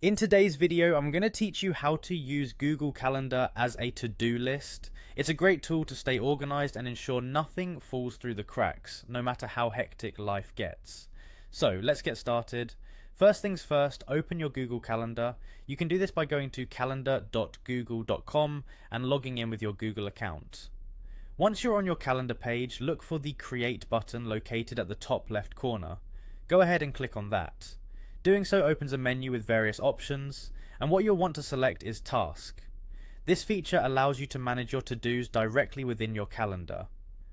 In today's video, I'm going to teach you how to use Google Calendar as a to-do list. It's a great tool to stay organized and ensure nothing falls through the cracks, no matter how hectic life gets. So let's get started. First things first, open your Google Calendar. You can do this by going to calendar.google.com and logging in with your Google account. Once you're on your calendar page, look for the Create button located at the top left corner. Go ahead and click on that. Doing so opens a menu with various options, and what you'll want to select is Task. This feature allows you to manage your to-dos directly within your calendar.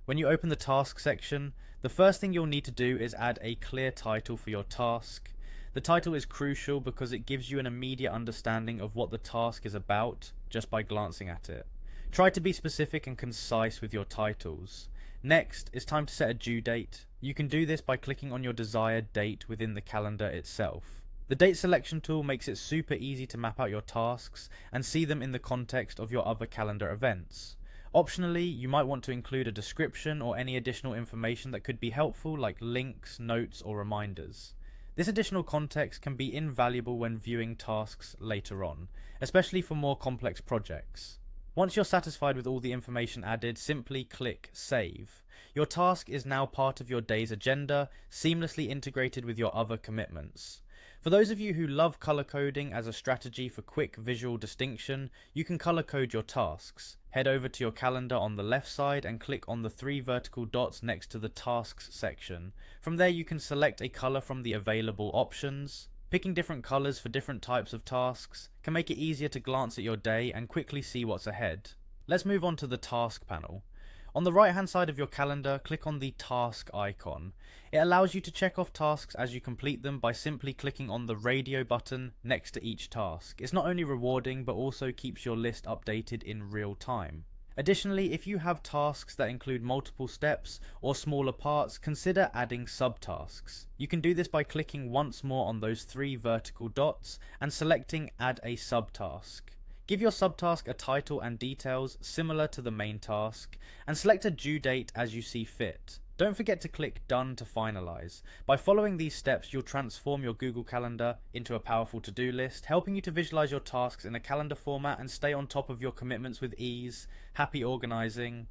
When you open the Task section, the first thing you'll need to do is add a clear title for your task. The title is crucial because it gives you an immediate understanding of what the task is about just by glancing at it. Try to be specific and concise with your titles. Next, it's time to set a due date. You can do this by clicking on your desired date within the calendar itself. The date selection tool makes it super easy to map out your tasks and see them in the context of your other calendar events. Optionally, you might want to include a description or any additional information that could be helpful, like links, notes, or reminders. This additional context can be invaluable when viewing tasks later on, especially for more complex projects. Once you're satisfied with all the information added, simply click Save. Your task is now part of your day's agenda, seamlessly integrated with your other commitments. For those of you who love color coding as a strategy for quick visual distinction, you can color code your tasks. Head over to your calendar on the left side and click on the 3 vertical dots next to the Tasks section. From there you can select a color from the available options. Picking different colors for different types of tasks can make it easier to glance at your day and quickly see what's ahead. Let's move on to the task panel. On the right hand side of your calendar, click on the task icon. It allows you to check off tasks as you complete them by simply clicking on the radio button next to each task. It's not only rewarding but also keeps your list updated in real time. Additionally, if you have tasks that include multiple steps or smaller parts, consider adding subtasks. You can do this by clicking once more on those 3 vertical dots and selecting Add a Subtask. Give your subtask a title and details similar to the main task, and select a due date as you see fit. Don't forget to click Done to finalize. By following these steps, you'll transform your Google Calendar into a powerful to-do list, helping you to visualize your tasks in a calendar format and stay on top of your commitments with ease. Happy organizing.